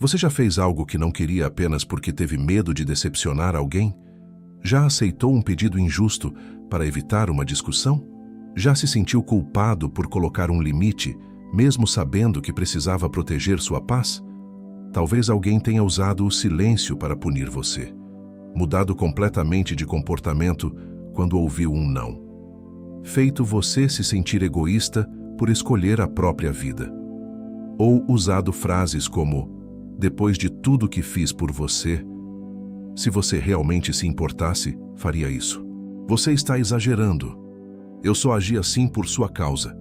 Você já fez algo que não queria apenas porque teve medo de decepcionar alguém? Já aceitou um pedido injusto para evitar uma discussão? Já se sentiu culpado por colocar um limite, mesmo sabendo que precisava proteger sua paz? Talvez alguém tenha usado o silêncio para punir você, mudado completamente de comportamento quando ouviu um não, feito você se sentir egoísta por escolher a própria vida. Ou usado frases como: depois de tudo que fiz por você, se você realmente se importasse, faria isso. Você está exagerando. Eu só agi assim por sua causa.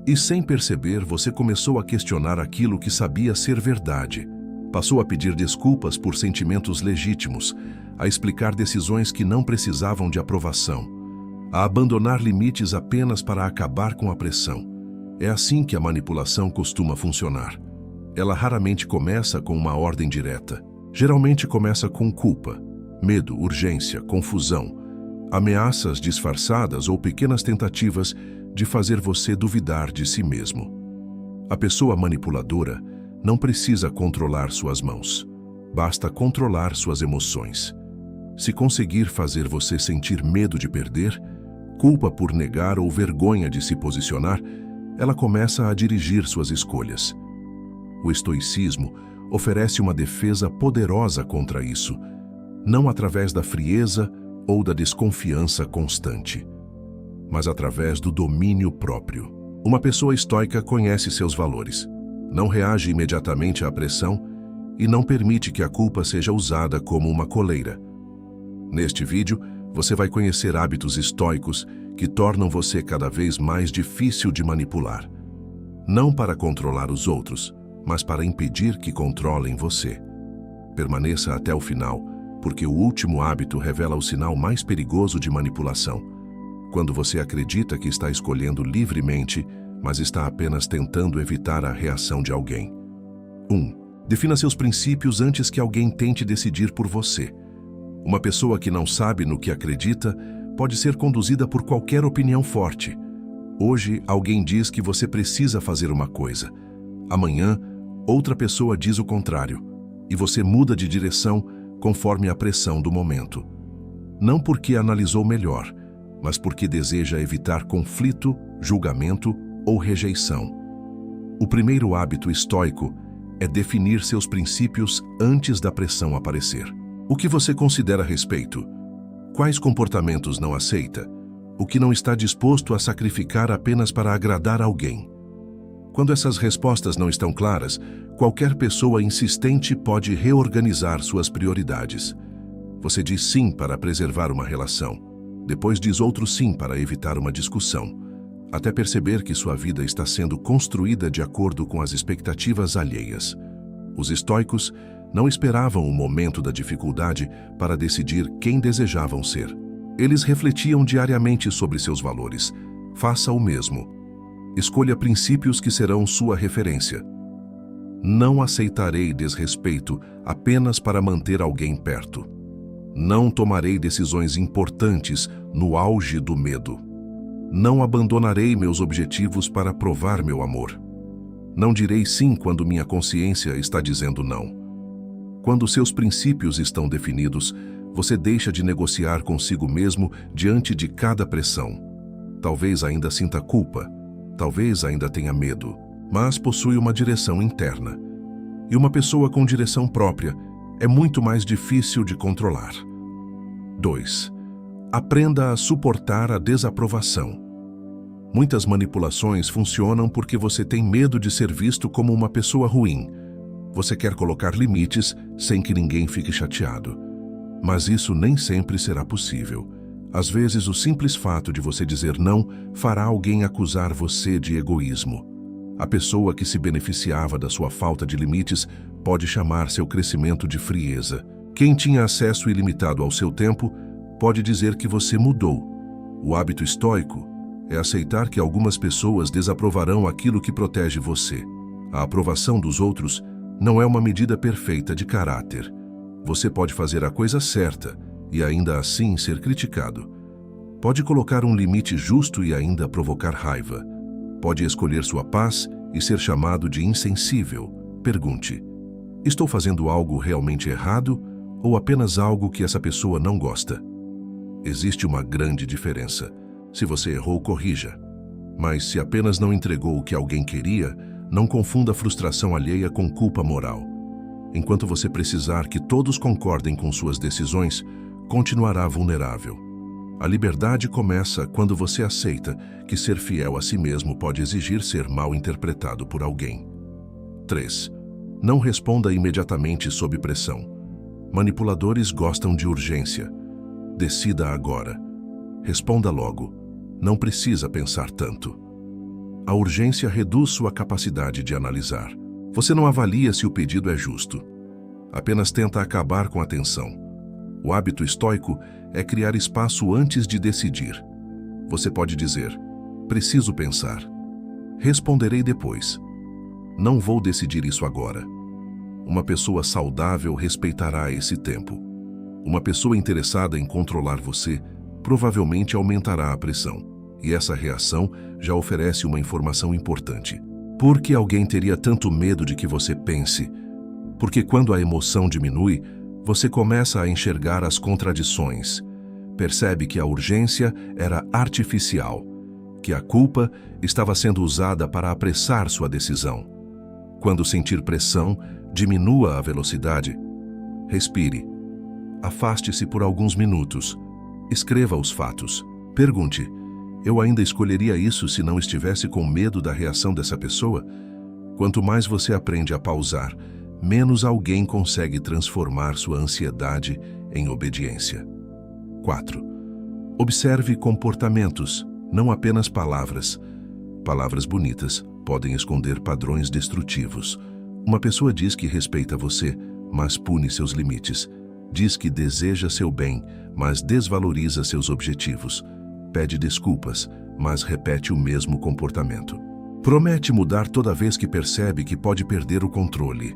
E sem perceber, você começou a questionar aquilo que sabia ser verdade. Passou a pedir desculpas por sentimentos legítimos, a explicar decisões que não precisavam de aprovação, a abandonar limites apenas para acabar com a pressão. É assim que a manipulação costuma funcionar. Ela raramente começa com uma ordem direta. Geralmente começa com culpa, medo, urgência, confusão, ameaças disfarçadas ou pequenas tentativas de fazer você duvidar de si mesmo. A pessoa manipuladora não precisa controlar suas mãos. Basta controlar suas emoções. Se conseguir fazer você sentir medo de perder, culpa por negar ou vergonha de se posicionar, ela começa a dirigir suas escolhas. O estoicismo oferece uma defesa poderosa contra isso, não através da frieza ou da desconfiança constante, mas através do domínio próprio. Uma pessoa estoica conhece seus valores, não reage imediatamente à pressão e não permite que a culpa seja usada como uma coleira. Neste vídeo, você vai conhecer hábitos estoicos que tornam você cada vez mais difícil de manipular. Não para controlar os outros, mas para impedir que controlem você. Permaneça até o final, porque o último hábito revela o sinal mais perigoso de manipulação. Quando você acredita que está escolhendo livremente, mas está apenas tentando evitar a reação de alguém. 1. Defina seus princípios antes que alguém tente decidir por você. Uma pessoa que não sabe no que acredita pode ser conduzida por qualquer opinião forte. Hoje, alguém diz que você precisa fazer uma coisa. Amanhã, outra pessoa diz o contrário, e você muda de direção conforme a pressão do momento. Não porque analisou melhor, mas porque deseja evitar conflito, julgamento ou rejeição. O primeiro hábito estoico é definir seus princípios antes da pressão aparecer. O que você considera a respeito? Quais comportamentos não aceita? O que não está disposto a sacrificar apenas para agradar alguém? Quando essas respostas não estão claras, qualquer pessoa insistente pode reorganizar suas prioridades. Você diz sim para preservar uma relação, depois diz outro sim para evitar uma discussão, até perceber que sua vida está sendo construída de acordo com as expectativas alheias. Os estoicos não esperavam o momento da dificuldade para decidir quem desejavam ser. Eles refletiam diariamente sobre seus valores. Faça o mesmo. Escolha princípios que serão sua referência. Não aceitarei desrespeito apenas para manter alguém perto. Não tomarei decisões importantes no auge do medo. Não abandonarei meus objetivos para provar meu amor. Não direi sim quando minha consciência está dizendo não. Quando seus princípios estão definidos, você deixa de negociar consigo mesmo diante de cada pressão. Talvez ainda sinta culpa, talvez ainda tenha medo, mas possui uma direção interna. E uma pessoa com direção própria é muito mais difícil de controlar. 2. Aprenda a suportar a desaprovação. Muitas manipulações funcionam porque você tem medo de ser visto como uma pessoa ruim. Você quer colocar limites sem que ninguém fique chateado. Mas isso nem sempre será possível. Às vezes, o simples fato de você dizer não fará alguém acusar você de egoísmo. A pessoa que se beneficiava da sua falta de limites pode chamar seu crescimento de frieza. Quem tinha acesso ilimitado ao seu tempo pode dizer que você mudou. O hábito estoico é aceitar que algumas pessoas desaprovarão aquilo que protege você. A aprovação dos outros não é uma medida perfeita de caráter. Você pode fazer a coisa certa e ainda assim ser criticado. Pode colocar um limite justo e ainda provocar raiva. Pode escolher sua paz e ser chamado de insensível. Pergunte: Estou fazendo algo realmente errado ou apenas algo que essa pessoa não gosta? Existe uma grande diferença. Se você errou, corrija. Mas se apenas não entregou o que alguém queria, não confunda a frustração alheia com culpa moral. Enquanto você precisar que todos concordem com suas decisões, continuará vulnerável. A liberdade começa quando você aceita que ser fiel a si mesmo pode exigir ser mal interpretado por alguém. 3. Não responda imediatamente sob pressão. Manipuladores gostam de urgência. Decida agora. Responda logo. Não precisa pensar tanto. A urgência reduz sua capacidade de analisar. Você não avalia se o pedido é justo. Apenas tenta acabar com a tensão. O hábito estoico é criar espaço antes de decidir. Você pode dizer: preciso pensar. Responderei depois. Não vou decidir isso agora. Uma pessoa saudável respeitará esse tempo. Uma pessoa interessada em controlar você provavelmente aumentará a pressão. E essa reação já oferece uma informação importante. Por que alguém teria tanto medo de que você pense? Porque quando a emoção diminui, você começa a enxergar as contradições. Percebe que a urgência era artificial, que a culpa estava sendo usada para apressar sua decisão. Quando sentir pressão, diminua a velocidade. Respire. Afaste-se por alguns minutos. Escreva os fatos. Pergunte: eu ainda escolheria isso se não estivesse com medo da reação dessa pessoa? Quanto mais você aprende a pausar, menos alguém consegue transformar sua ansiedade em obediência. 4. Observe comportamentos, não apenas palavras. Palavras bonitas podem esconder padrões destrutivos. Uma pessoa diz que respeita você, mas pune seus limites. Diz que deseja seu bem, mas desvaloriza seus objetivos. Pede desculpas, mas repete o mesmo comportamento. Promete mudar toda vez que percebe que pode perder o controle.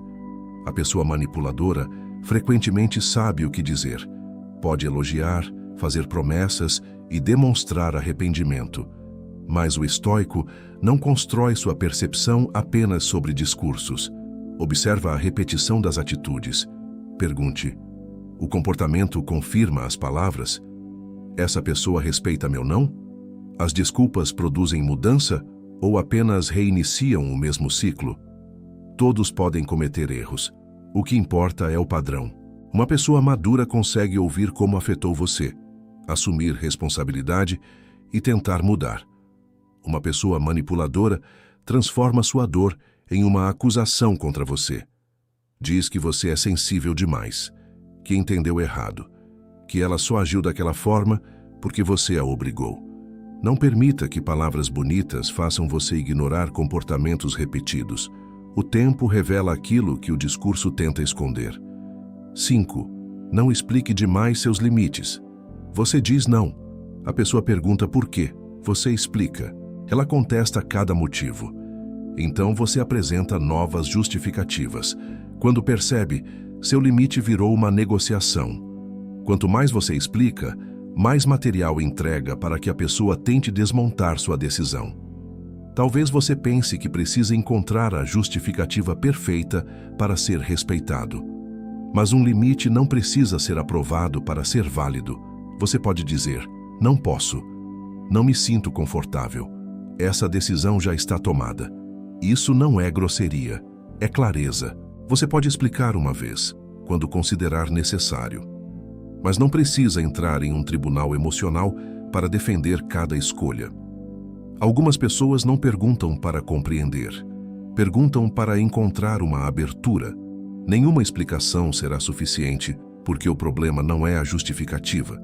A pessoa manipuladora frequentemente sabe o que dizer. Pode elogiar, fazer promessas e demonstrar arrependimento. Mas o estoico não constrói sua percepção apenas sobre discursos. Observa a repetição das atitudes. Pergunte: o comportamento confirma as palavras? Essa pessoa respeita meu não? As desculpas produzem mudança ou apenas reiniciam o mesmo ciclo? Todos podem cometer erros. O que importa é o padrão. Uma pessoa madura consegue ouvir como afetou você, assumir responsabilidade e tentar mudar. Uma pessoa manipuladora transforma sua dor em uma acusação contra você. Diz que você é sensível demais, que entendeu errado, que ela só agiu daquela forma porque você a obrigou. Não permita que palavras bonitas façam você ignorar comportamentos repetidos. O tempo revela aquilo que o discurso tenta esconder. 5. Não explique demais seus limites. Você diz não. A pessoa pergunta por quê. Você explica. Ela contesta cada motivo. Então você apresenta novas justificativas. Quando percebe, seu limite virou uma negociação. Quanto mais você explica, mais material entrega para que a pessoa tente desmontar sua decisão. Talvez você pense que precisa encontrar a justificativa perfeita para ser respeitado. Mas um limite não precisa ser aprovado para ser válido. Você pode dizer: não posso, não me sinto confortável. Essa decisão já está tomada. Isso não é grosseria, é clareza. Você pode explicar uma vez, quando considerar necessário. Mas não precisa entrar em um tribunal emocional para defender cada escolha. Algumas pessoas não perguntam para compreender, perguntam para encontrar uma abertura. Nenhuma explicação será suficiente, porque o problema não é a justificativa.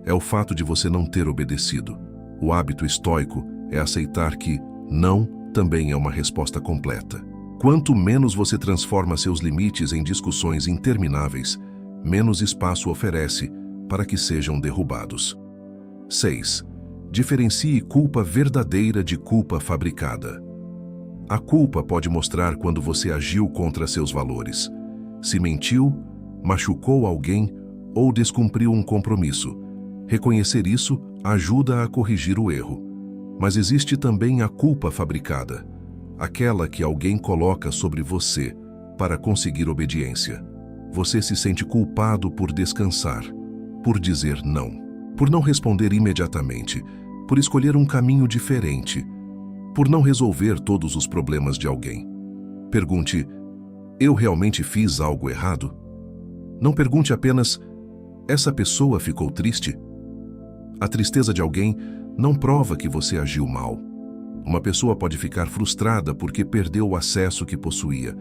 É o fato de você não ter obedecido. O hábito estoico é aceitar que não também é uma resposta completa. Quanto menos você transforma seus limites em discussões intermináveis, menos espaço oferece para que sejam derrubados. 6. Diferencie culpa verdadeira de culpa fabricada. A culpa pode mostrar quando você agiu contra seus valores, se mentiu, machucou alguém ou descumpriu um compromisso. Reconhecer isso ajuda a corrigir o erro. Mas existe também a culpa fabricada, aquela que alguém coloca sobre você para conseguir obediência. Você se sente culpado por descansar, por dizer não, por não responder imediatamente, por escolher um caminho diferente, por não resolver todos os problemas de alguém. Pergunte: eu realmente fiz algo errado? Não pergunte apenas: essa pessoa ficou triste? A tristeza de alguém não prova que você agiu mal. Uma pessoa pode ficar frustrada porque perdeu o acesso que possuía.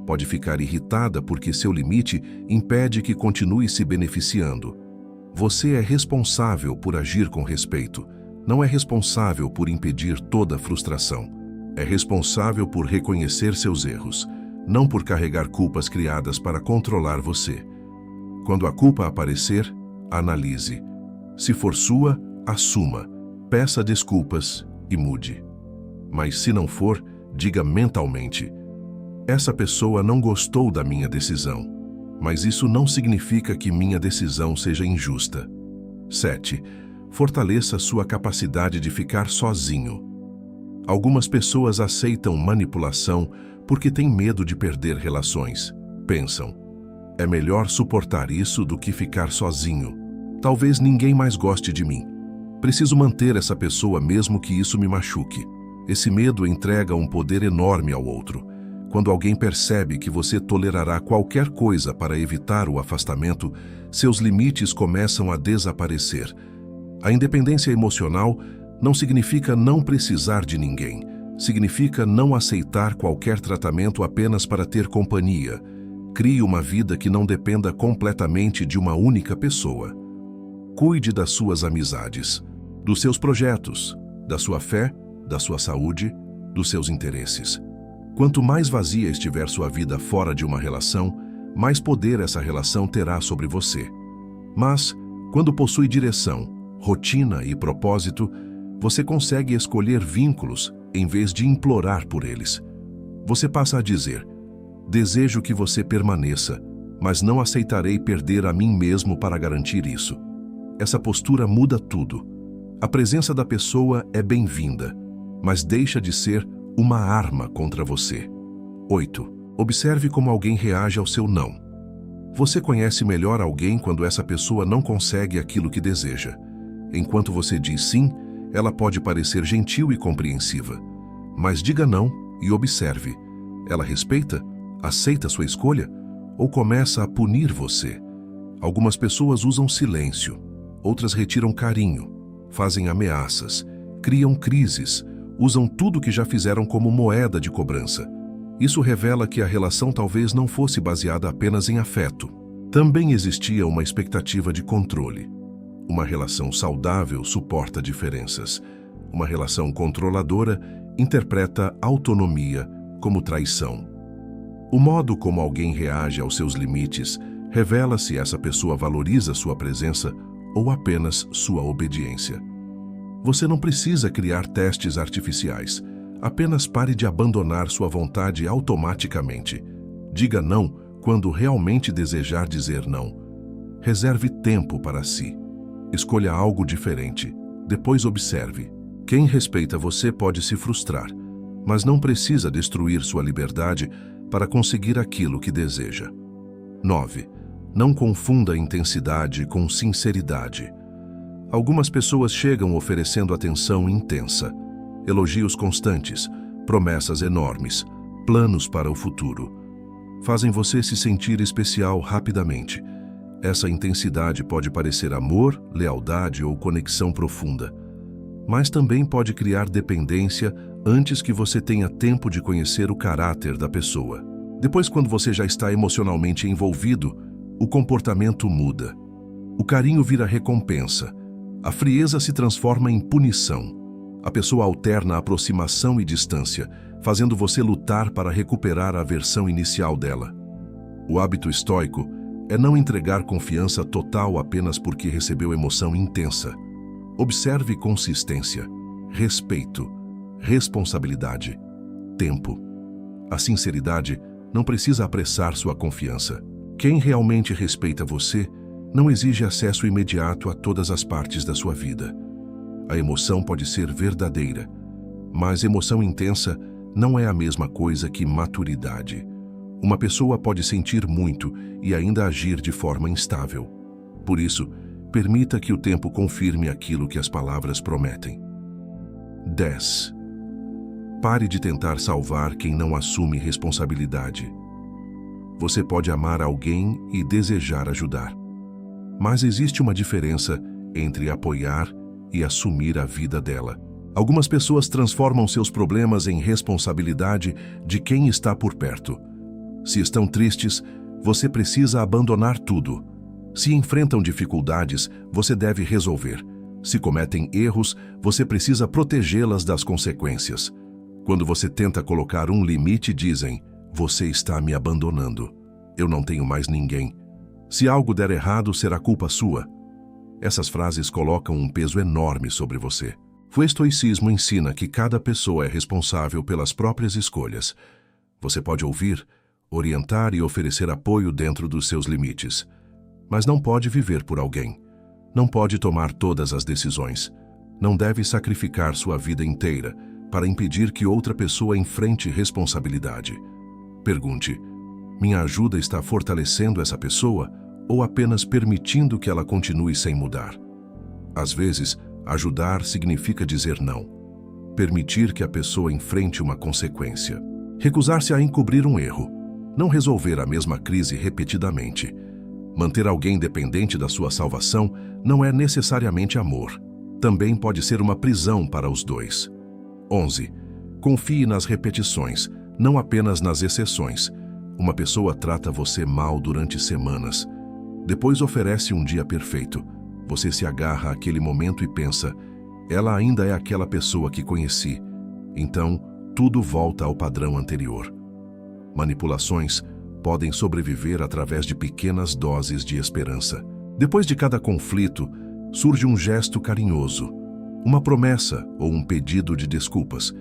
Pode ficar irritada porque seu limite impede que continue se beneficiando. Você é responsável por agir com respeito. Não é responsável por impedir toda frustração. É responsável por reconhecer seus erros, não por carregar culpas criadas para controlar você. Quando a culpa aparecer, analise. Se for sua, assuma, peça desculpas e mude. Mas se não for, diga mentalmente: essa pessoa não gostou da minha decisão, mas isso não significa que minha decisão seja injusta. 7. Fortaleça sua capacidade de ficar sozinho. Algumas pessoas aceitam manipulação porque têm medo de perder relações. Pensam: é melhor suportar isso do que ficar sozinho. Talvez ninguém mais goste de mim. Preciso manter essa pessoa mesmo que isso me machuque. Esse medo entrega um poder enorme ao outro. Quando alguém percebe que você tolerará qualquer coisa para evitar o afastamento, seus limites começam a desaparecer. A independência emocional não significa não precisar de ninguém. Significa não aceitar qualquer tratamento apenas para ter companhia. Crie uma vida que não dependa completamente de uma única pessoa. Cuide das suas amizades, dos seus projetos, da sua fé, da sua saúde, dos seus interesses. Quanto mais vazia estiver sua vida fora de uma relação, mais poder essa relação terá sobre você. Mas, quando possui direção, rotina e propósito, você consegue escolher vínculos em vez de implorar por eles. Você passa a dizer: desejo que você permaneça, mas não aceitarei perder a mim mesmo para garantir isso. Essa postura muda tudo. A presença da pessoa é bem-vinda, mas deixa de ser uma arma contra você. 8. Observe como alguém reage ao seu não. Você conhece melhor alguém quando essa pessoa não consegue aquilo que deseja. Enquanto você diz sim, ela pode parecer gentil e compreensiva. Mas diga não e observe. Ela respeita? Aceita sua escolha? Ou começa a punir você? Algumas pessoas usam silêncio, outras retiram carinho, fazem ameaças, criam crises, usam tudo que já fizeram como moeda de cobrança. Isso revela que a relação talvez não fosse baseada apenas em afeto. Também existia uma expectativa de controle. Uma relação saudável suporta diferenças. Uma relação controladora interpreta autonomia como traição. O modo como alguém reage aos seus limites revela se essa pessoa valoriza sua presença ou apenas sua obediência. Você não precisa criar testes artificiais. Apenas pare de abandonar sua vontade automaticamente. Diga não quando realmente desejar dizer não. Reserve tempo para si. Escolha algo diferente. Depois observe. Quem respeita você pode se frustrar, mas não precisa destruir sua liberdade para conseguir aquilo que deseja. 9. Não confunda intensidade com sinceridade. Algumas pessoas chegam oferecendo atenção intensa, elogios constantes, promessas enormes, planos para o futuro. Fazem você se sentir especial rapidamente. Essa intensidade pode parecer amor, lealdade ou conexão profunda, mas também pode criar dependência antes que você tenha tempo de conhecer o caráter da pessoa. Depois, quando você já está emocionalmente envolvido, o comportamento muda. O carinho vira recompensa. A frieza se transforma em punição. A pessoa alterna aproximação e distância, fazendo você lutar para recuperar a versão inicial dela. O hábito estoico é não entregar confiança total apenas porque recebeu emoção intensa. Observe consistência, respeito, responsabilidade, tempo. A sinceridade não precisa apressar sua confiança. Quem realmente respeita você não exige acesso imediato a todas as partes da sua vida. A emoção pode ser verdadeira, mas emoção intensa não é a mesma coisa que maturidade. Uma pessoa pode sentir muito e ainda agir de forma instável. Por isso, permita que o tempo confirme aquilo que as palavras prometem. 10. Pare de tentar salvar quem não assume responsabilidade. Você pode amar alguém e desejar ajudar. Mas existe uma diferença entre apoiar e assumir a vida dela. Algumas pessoas transformam seus problemas em responsabilidade de quem está por perto. Se estão tristes, você precisa abandonar tudo. Se enfrentam dificuldades, você deve resolver. Se cometem erros, você precisa protegê-las das consequências. Quando você tenta colocar um limite, dizem: você está me abandonando. Eu não tenho mais ninguém. Se algo der errado, será culpa sua. Essas frases colocam um peso enorme sobre você. O estoicismo ensina que cada pessoa é responsável pelas próprias escolhas. Você pode ouvir, orientar e oferecer apoio dentro dos seus limites. Mas não pode viver por alguém. Não pode tomar todas as decisões. Não deve sacrificar sua vida inteira para impedir que outra pessoa enfrente responsabilidade. Pergunte: minha ajuda está fortalecendo essa pessoa ou apenas permitindo que ela continue sem mudar? Às vezes, ajudar significa dizer não. Permitir que a pessoa enfrente uma consequência. Recusar-se a encobrir um erro. Não resolver a mesma crise repetidamente. Manter alguém dependente da sua salvação não é necessariamente amor. Também pode ser uma prisão para os dois. 11. Confie nas repetições, não apenas nas exceções. Uma pessoa trata você mal durante semanas. Depois oferece um dia perfeito. Você se agarra àquele momento e pensa: ela ainda é aquela pessoa que conheci. Então, tudo volta ao padrão anterior. Manipulações podem sobreviver através de pequenas doses de esperança. Depois de cada conflito, surge um gesto carinhoso, uma promessa ou um pedido de desculpas,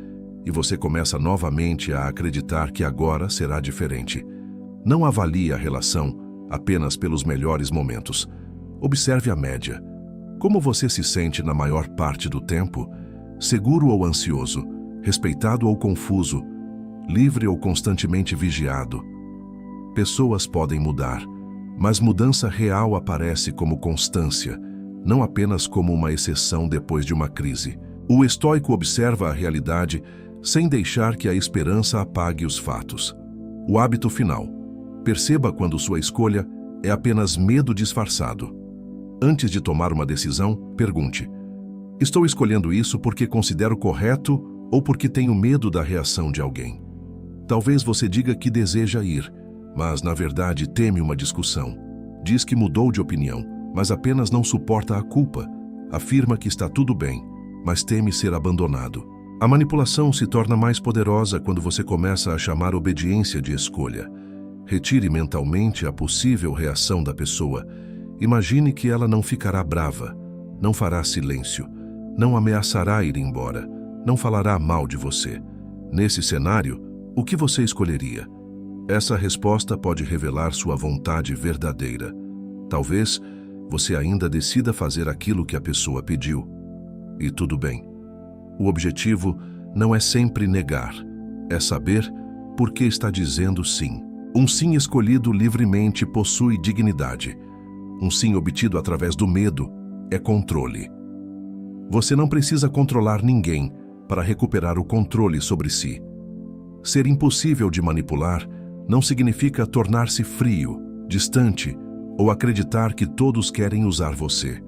e você começa novamente a acreditar que agora será diferente. Não avalie a relação apenas pelos melhores momentos. Observe a média. Como você se sente na maior parte do tempo? Seguro ou ansioso? Respeitado ou confuso? Livre ou constantemente vigiado? Pessoas podem mudar, mas mudança real aparece como constância, não apenas como uma exceção depois de uma crise. O estoico observa a realidade sem deixar que a esperança apague os fatos. O hábito final. Perceba quando sua escolha é apenas medo disfarçado. Antes de tomar uma decisão, pergunte: estou escolhendo isso porque considero correto ou porque tenho medo da reação de alguém? Talvez você diga que deseja ir, mas na verdade teme uma discussão. Diz que mudou de opinião, mas apenas não suporta a culpa. Afirma que está tudo bem, mas teme ser abandonado. A manipulação se torna mais poderosa quando você começa a chamar obediência de escolha. Retire mentalmente a possível reação da pessoa. Imagine que ela não ficará brava, não fará silêncio, não ameaçará ir embora, não falará mal de você. Nesse cenário, o que você escolheria? Essa resposta pode revelar sua vontade verdadeira. Talvez você ainda decida fazer aquilo que a pessoa pediu. E tudo bem. O objetivo não é sempre negar, é saber por que está dizendo sim. Um sim escolhido livremente possui dignidade. Um sim obtido através do medo é controle. Você não precisa controlar ninguém para recuperar o controle sobre si. Ser impossível de manipular não significa tornar-se frio, distante ou acreditar que todos querem usar você.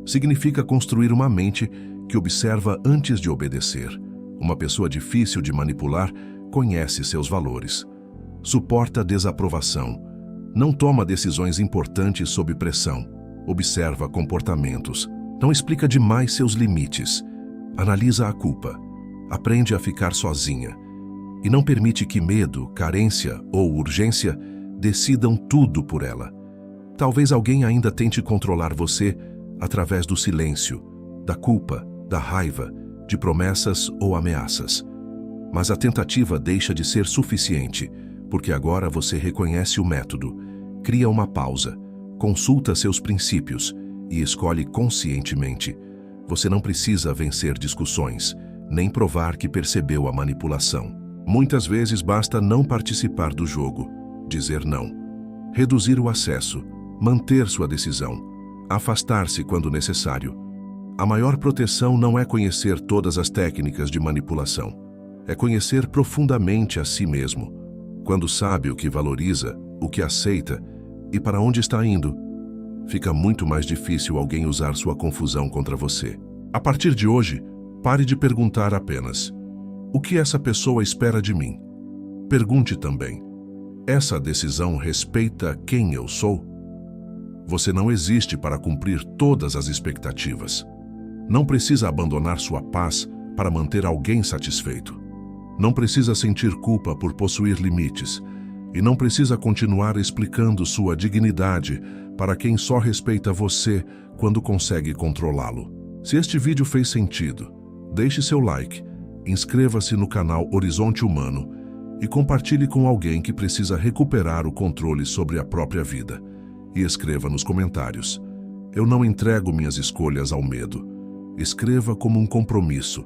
Significa construir uma mente que observa antes de obedecer. Uma pessoa difícil de manipular conhece seus valores. Suporta desaprovação. Não toma decisões importantes sob pressão. Observa comportamentos. Não explica demais seus limites. Analisa a culpa. Aprende a ficar sozinha. E não permite que medo, carência ou urgência decidam tudo por ela. Talvez alguém ainda tente controlar você através do silêncio, da culpa, da raiva, de promessas ou ameaças. Mas a tentativa deixa de ser suficiente, porque agora você reconhece o método, cria uma pausa, consulta seus princípios e escolhe conscientemente. Você não precisa vencer discussões, nem provar que percebeu a manipulação. Muitas vezes basta não participar do jogo. dizer não, reduzir o acesso, manter sua decisão, afastar-se quando necessário. A maior proteção não é conhecer todas as técnicas de manipulação, é conhecer profundamente a si mesmo. Quando sabe o que valoriza, o que aceita e para onde está indo, fica muito mais difícil alguém usar sua confusão contra você. A partir de hoje, pare de perguntar apenas: o que essa pessoa espera de mim? Pergunte também: essa decisão respeita quem eu sou? Você não existe para cumprir todas as expectativas. Não precisa abandonar sua paz para manter alguém satisfeito. Não precisa sentir culpa por possuir limites. E não precisa continuar explicando sua dignidade para quem só respeita você quando consegue controlá-lo. Se este vídeo fez sentido, deixe seu like, inscreva-se no canal Horizonte Humano e compartilhe com alguém que precisa recuperar o controle sobre a própria vida. E escreva nos comentários: eu não entrego minhas escolhas ao medo. Escreva como um compromisso,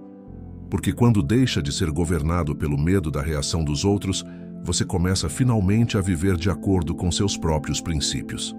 porque quando deixa de ser governado pelo medo da reação dos outros, você começa finalmente a viver de acordo com seus próprios princípios.